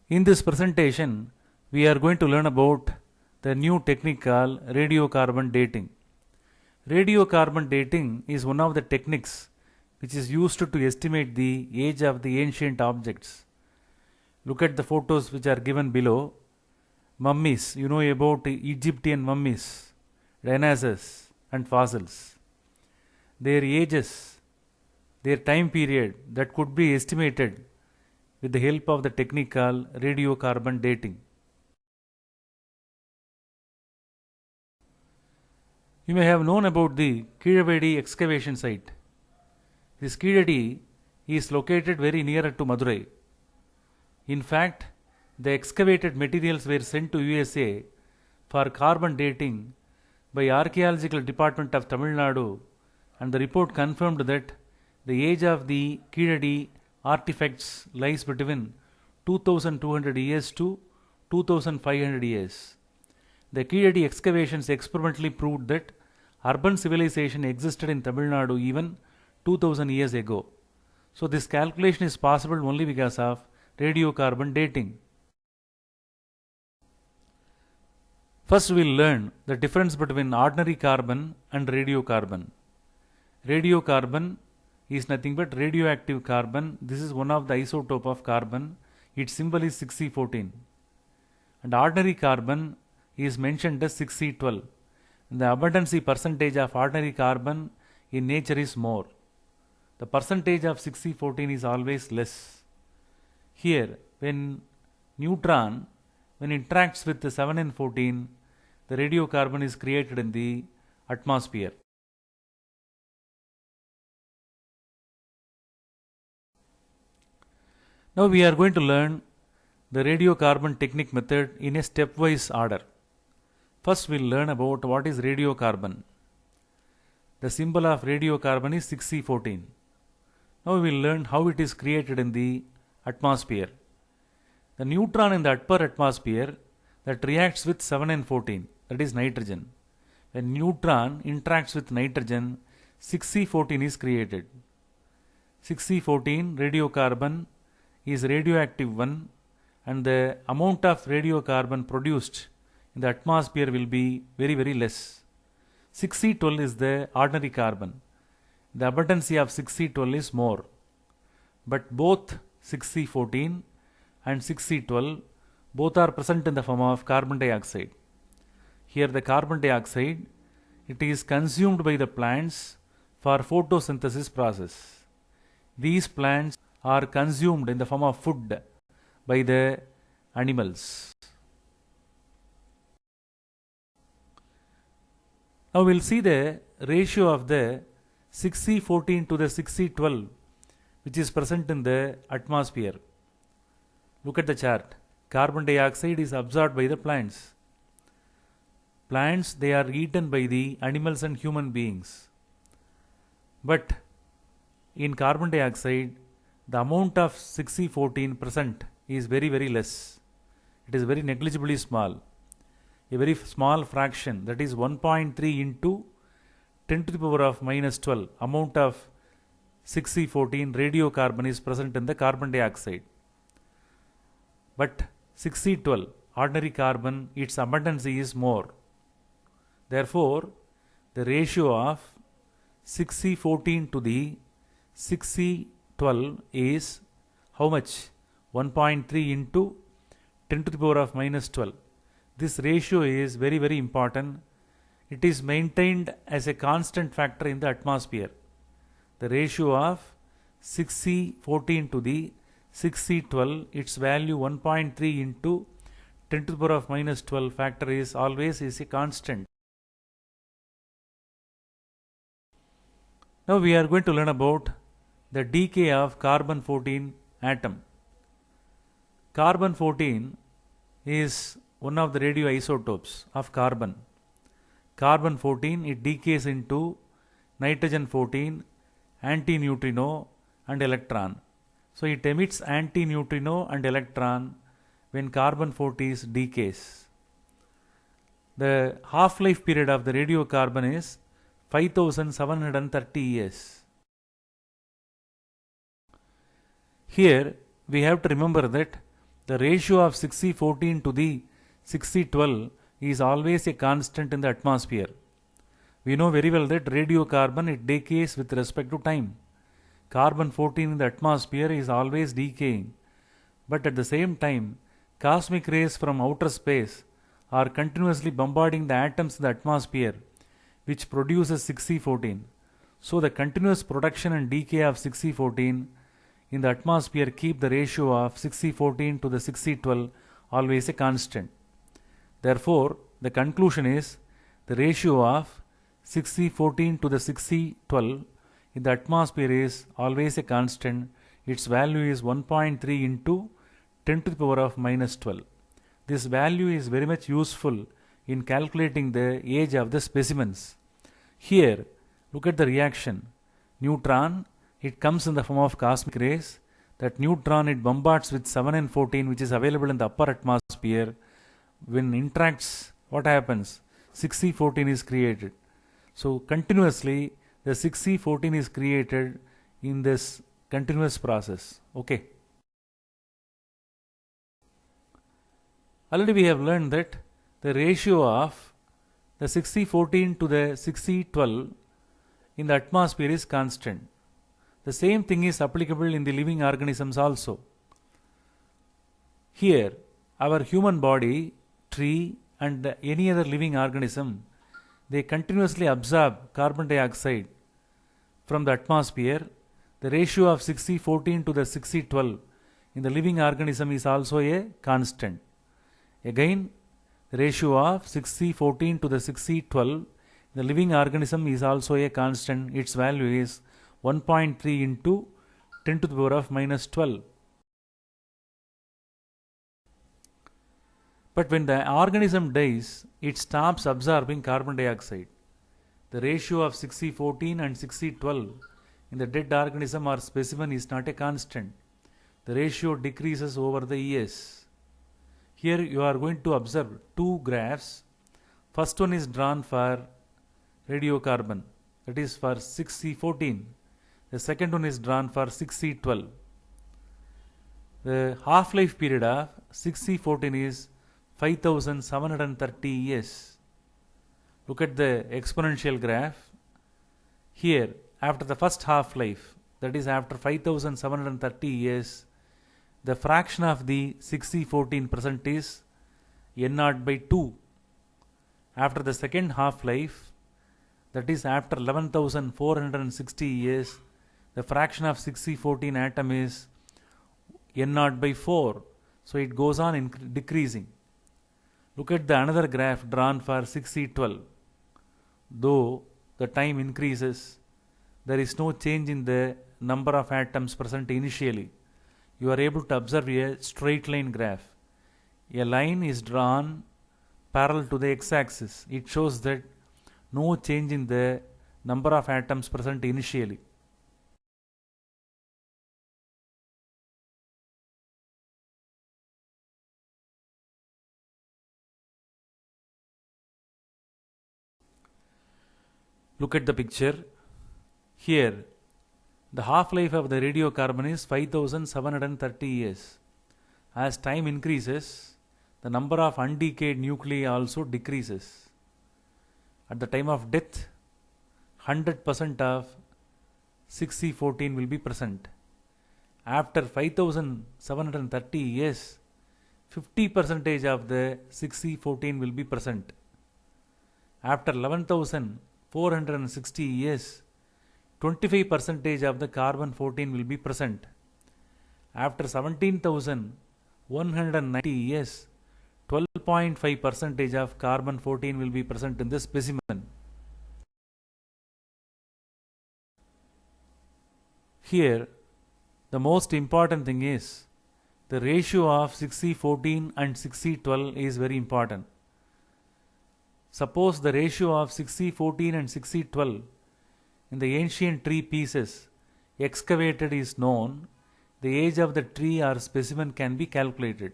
In this presentation, we are going to learn about the new technique called radiocarbon dating. Radiocarbon dating is one of the techniques which is used to estimate the age of the ancient objects. Look at the photos which are given below. Mummies, you know about Egyptian mummies, dinosaurs and fossils. Their ages, their time period that could be estimated with the help of the technique called radiocarbon dating. You may have known about the Keezhavadi excavation site. This Keezhavadi is located very near to Madurai. In fact, the excavated materials were sent to USA for carbon dating by Archaeological Department of Tamil Nadu, and the report confirmed that the age of the Keezhavadi artifacts lies between 2200 years to 2500 years. The Keezhavadi excavations experimentally proved that urban civilization existed in Tamil Nadu even 2000 years ago. So this calculation is possible only because of radiocarbon dating. First we will learn the difference between ordinary carbon and radiocarbon. Radiocarbon is nothing but radioactive carbon. This is one of the isotope of carbon. Its symbol is 6C14. And ordinary carbon is mentioned as 6C12. The abundancy percentage of ordinary carbon in nature is more. The percentage of 6C14 is always less. Here, when neutron interacts with the 7N14, the radiocarbon is created in the atmosphere. Now we are going to learn the radiocarbon technique method in a stepwise order. First we will learn about what is radiocarbon. The symbol of radiocarbon is 6C14. Now we will learn how it is created in the atmosphere. The neutron in the upper atmosphere that reacts with 7N14, that is nitrogen. When neutron interacts with nitrogen, 6C14 is created. 6C14 radiocarbon is radioactive one, and the amount of radiocarbon produced in the atmosphere will be very less. 6C12 is the ordinary carbon. The abundancy of 6C12 is more. But both 6C14 and 6C12 both are present in the form of carbon dioxide. Here the carbon dioxide, it is consumed by the plants for photosynthesis process. These plants are consumed in the form of food by the animals. Now we will see the ratio of the 6C14 to the 6C12 which is present in the atmosphere. Look at the chart. Carbon dioxide is absorbed by the plants. Plants, they are eaten by the animals and human beings. But in carbon dioxide, the amount of 6C14 present is very less. It is very negligibly small. A very small fraction, that is 1.3 into 10 to the power of minus 12 amount of 6C14 radiocarbon is present in the carbon dioxide. But 6C12 ordinary carbon, its abundancy is more. Therefore, the ratio of 6C14 to the 6C12 is how much? 1.3 into 10 to the power of minus 12. This ratio is very important. It is maintained as a constant factor in the atmosphere. The ratio of 6C14 to the 6C12, its value 1.3 into 10 to the power of minus 12 factor is always a constant. Now we are going to learn about the decay of carbon 14 atom. Carbon 14 is one of the radioisotopes of carbon. Carbon 14, it decays into nitrogen 14, antineutrino and electron. So it emits antineutrino and electron when carbon 14 decays. The half-life period of the radiocarbon is 5730 years. Here we have to remember that the ratio of 6C14 to the 6C12 is always a constant in the atmosphere. We know very well that radiocarbon, it decays with respect to time. Carbon 14 in the atmosphere is always decaying, but at the same time, cosmic rays from outer space are continuously bombarding the atoms in the atmosphere, which produces 6C14. So the continuous production and decay of 6C14 in the atmosphere keep the ratio of 6C14 to the 6C12 always a constant. Therefore, the conclusion is the ratio of 6C14 to the 6C12 in the atmosphere is always a constant. Its value is 1.3 into 10 to the power of minus 12. This value is very much useful in calculating the age of the specimens. Here, look at the reaction. Neutron, it comes in the form of cosmic rays. That neutron, it bombards with 7N14, which is available in the upper atmosphere. When interacts, what happens? 6C14 is created. So continuously the 6C14 is created in this continuous process. Okay. Already we have learned that the ratio of the 6C14 to the 6C12 in the atmosphere is constant. The same thing is applicable in the living organisms also. Here, our human body, tree and any other living organism, they continuously absorb carbon dioxide from the atmosphere. The ratio of 6C14 to the 6C12 in the living organism is also a constant. Again, the ratio of 6C14 to the 6C12 in the living organism is also a constant. Its value is 1.3 into 10 to the power of minus 12. But when the organism dies, it stops absorbing carbon dioxide. The ratio of 6C14 and 6C12 in the dead organism or specimen is not a constant. The ratio decreases over the years. Here you are going to observe two graphs. First one is drawn for radiocarbon, that is for 6C14. The second one is drawn for 6C12. The half-life period of 6C14 is 5730 years. Look at the exponential graph. Here, after the first half-life, that is after 5730 years, the fraction of the 6C14 present is N0 by 2. After the second half-life, that is after 11,460 years, the fraction of 6C14 atom is N0 by 4. So it goes on decreasing. Look at the another graph drawn for 6C12. Though the time increases, there is no change in the number of atoms present initially. You are able to observe a straight line graph. A line is drawn parallel to the x-axis. It shows that no change in the number of atoms present initially. Look at the picture. Here, the half-life of the radiocarbon is 5730 years. As time increases, the number of undecayed nuclei also decreases. At the time of death, 100% of 6C14 will be present. After 5730 years, 50% of the 6C14 will be present. After 11,460 years, 25% of the carbon 14 will be present. After 17,190 years, 12.5% of carbon 14 will be present in the specimen. Here, the most important thing is the ratio of 6C14 and 6C12 is very important. Suppose the ratio of 6C14 and 6C12 in the ancient tree pieces excavated is known, the age of the tree or specimen can be calculated.